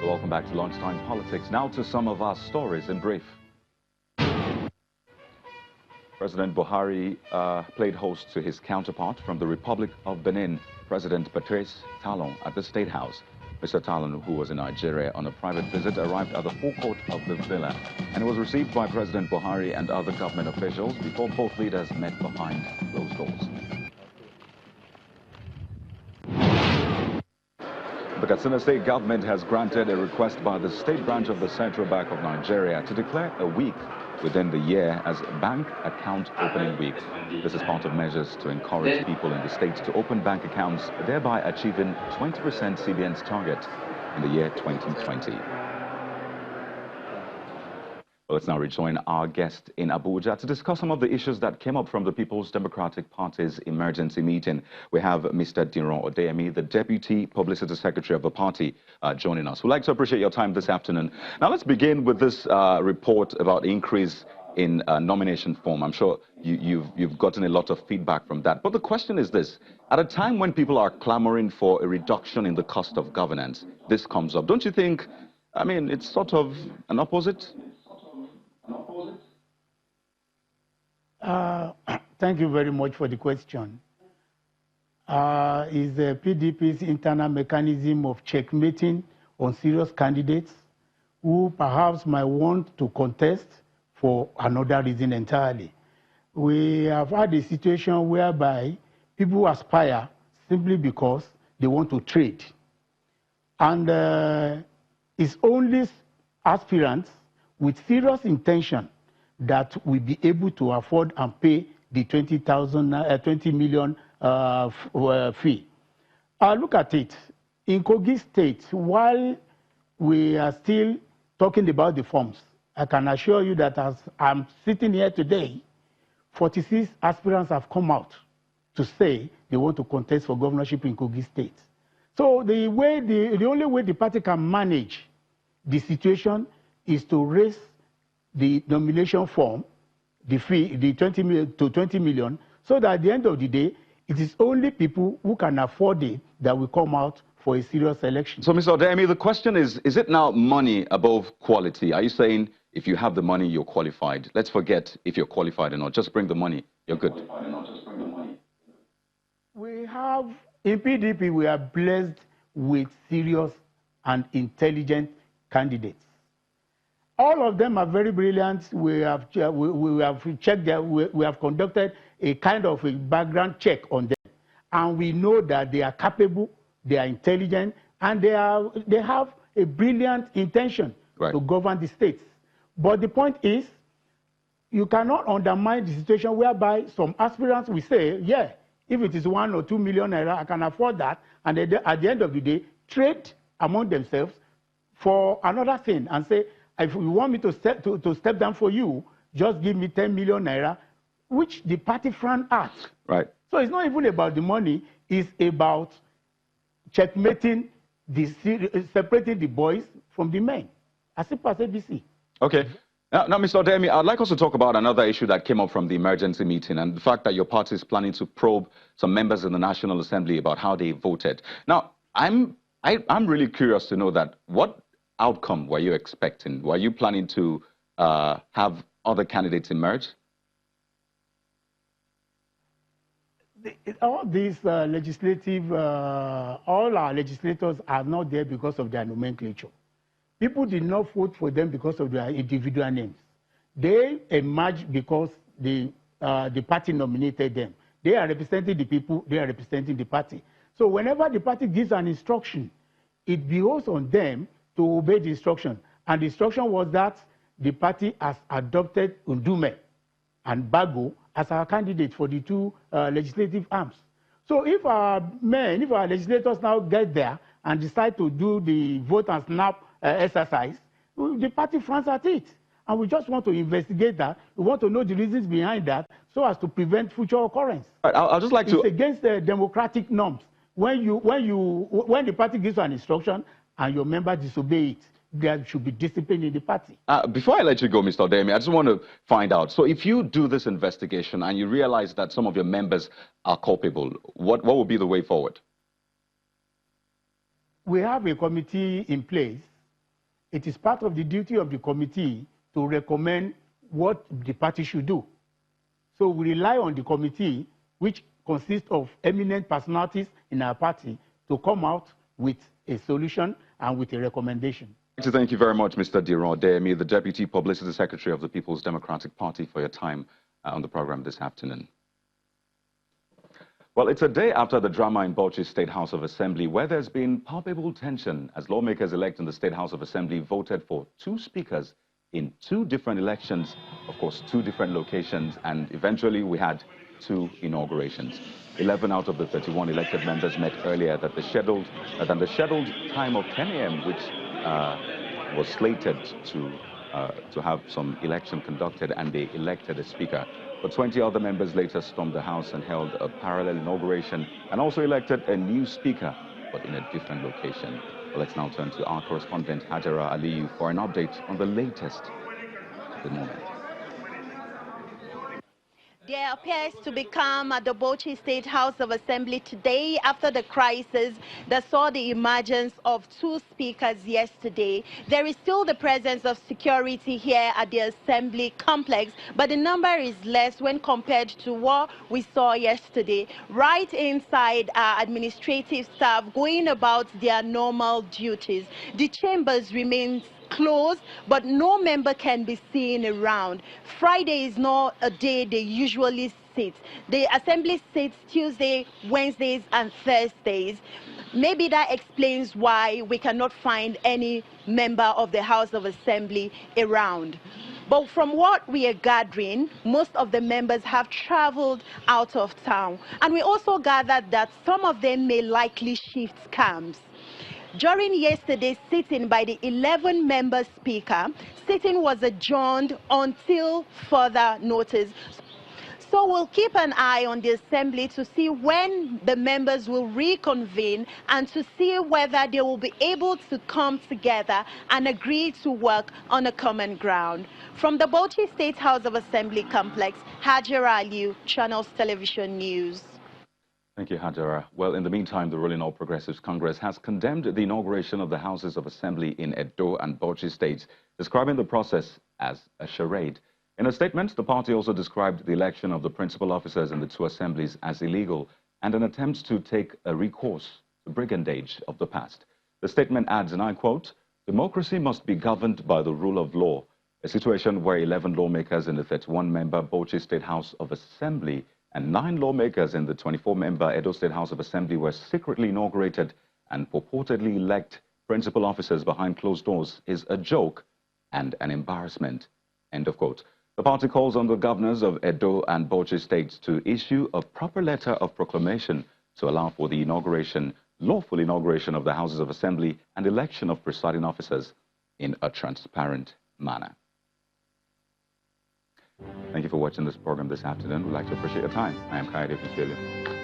Welcome back to Lunchtime Politics. Now to some of our stories in brief. President Buhari played host to his counterpart from the Republic of Benin, President Patrice Talon, at the State House. Mr. Talon, who was in Nigeria on a private visit, arrived at the forecourt of the villa and was received by President Buhari and other government officials before both leaders met behind closed doors. The Katsina State government has granted a request by the state branch of the Central Bank of Nigeria to declare a week within the year as Bank Account Opening Week. This is part of measures to encourage people in the state to open bank accounts, thereby achieving 20% CBN's target in the year 2020. Let's now rejoin our guest in Abuja to discuss some of the issues that came up from the People's Democratic Party's emergency meeting. We have Mr. Diran Odeyemi, the Deputy Publicity Secretary of the party, joining us. We'd like to appreciate your time this afternoon. Now, let's begin with this report about increase in nomination form. I'm sure you've gotten a lot of feedback from that. But the question is this: at a time when people are clamoring for a reduction in the cost of governance, this comes up. Don't you think, I mean, it's sort of an opposite? Thank you very much for the question. Is the PDP's internal mechanism of checkmating on serious candidates who perhaps might want to contest for another reason entirely. We have had a situation whereby people aspire simply because they want to trade. And it's only aspirants with serious intention that will be able to afford and pay the 20 million fee. Look at it. In Kogi State, while we are still talking about the forms, I can assure you that as I'm sitting here today, 46 aspirants have come out to say they want to contest for governorship in Kogi State. So the only way the party can manage the situation is to raise the nomination form, the fee, the 20 million to 20 million, so that at the end of the day, it is only people who can afford it that will come out for a serious election. So, Mr. Odeyemi, the question is it now money above quality? Are you saying if you have the money, you're qualified? Let's forget if you're qualified or not. Just bring the money. You're good. We have, in PDP, we are blessed with serious and intelligent candidates. All of them are very brilliant. We have checked we have conducted a kind of a background check on them. And we know that they are capable, they are intelligent, and they have a brilliant intention to govern the states. But the point is, you cannot undermine the situation whereby some aspirants will say, yeah, if it is 1 or 2 million naira, I can afford that. And at the end of the day, trade among themselves for another thing and say, if you want me to step down for you, just give me 10 million naira, which the party frown at. Right. So it's not even about the money, it's about checkmating, separating the boys from the men, as simple as ABC. Okay. Now, Mr. Odeyemi, I'd like us to talk about another issue that came up from the emergency meeting and the fact that your party is planning to probe some members in the National Assembly about how they voted. Now, I'm really curious to know that what outcome were you expecting? Were you planning to have other candidates emerge? All these all our legislators are not there because of their nomenclature. People did not vote for them because of their individual names. They emerged because the party nominated them. They are representing the people, they are representing the party. So whenever the party gives an instruction, it behoves on them to obey the instruction. And the instruction was that the party has adopted Ndume and Bago as our candidate for the two legislative arms. So if our legislators now get there and decide to do the vote and snap exercise, the party frowns at it. And we just want to investigate that. We want to know the reasons behind that so as to prevent future occurrence. Right, I'll just like to... It's against the democratic norms. When the party gives an instruction and your members disobey it, there should be discipline in the party. Before I let you go, Mr. Odeyemi, I just want to find out. So if you do this investigation and you realize that some of your members are culpable, what will be the way forward? We have a committee in place it is part of the duty of the committee to recommend what the party should do. So we rely on the committee, which consists of eminent personalities in our party, to come out with a solution and with a recommendation. Thank you very much, Mr. Diran Odeyemi, the Deputy Publicity Secretary of the People's Democratic Party, for your time on the program this afternoon. Well, it's a day after the drama in Bauchi State House of Assembly, where there's been palpable tension as lawmakers elect in the State House of Assembly voted for 2 speakers in 2 different elections, of course, 2 different locations, and eventually we had 2 inaugurations. 11 out of the 31 elected members met earlier than the scheduled time of 10 a.m., which was slated to have some election conducted, and they elected a speaker. But 20 other members later stormed the House and held a parallel inauguration and also elected a new speaker, but in a different location. Well, let's now turn to our correspondent, Hajara Aliyu, for an update on the latest at the moment. There appears to be calm at the Bauchi State House of Assembly today after the crisis that saw the emergence of 2 speakers yesterday. There is still the presence of security here at the Assembly complex, but the number is less when compared to what we saw yesterday. Right inside our administrative staff going about their normal duties. The chambers remain closed, but no member can be seen around. Friday is not a day they usually sit. The assembly sits Tuesday, Wednesdays, and Thursdays. Maybe that explains why we cannot find any member of the House of Assembly around. But from what we are gathering, most of the members have traveled out of town. And we also gathered that some of them may likely shift camps. During yesterday's sitting by the 11-member speaker, sitting was adjourned until further notice. So we'll keep an eye on the assembly to see when the members will reconvene and to see whether they will be able to come together and agree to work on a common ground. From the Bauchi State House of Assembly complex, Hajara Aliyu, Channels Television News. Thank you, Hajara. Well, in the meantime, the ruling All Progressives Congress has condemned the inauguration of the Houses of Assembly in Edo and Bauchi states, describing the process as a charade. In a statement, the party also described the election of the principal officers in the 2 assemblies as illegal and an attempt to take a recourse to brigandage of the past. The statement adds, and I quote, "Democracy must be governed by the rule of law," a situation where 11 lawmakers in the 31-member Bauchi State House of Assembly and 9 lawmakers in the 24-member Edo State House of Assembly were secretly inaugurated and purportedly elect principal officers behind closed doors is a joke and an embarrassment. End of quote. The party calls on the governors of Edo and Bauchi states to issue a proper letter of proclamation to allow for the lawful inauguration of the Houses of Assembly and election of presiding officers in a transparent manner. Thank you for watching this program this afternoon. We'd like to appreciate your time. I am Kayode Fifiolu.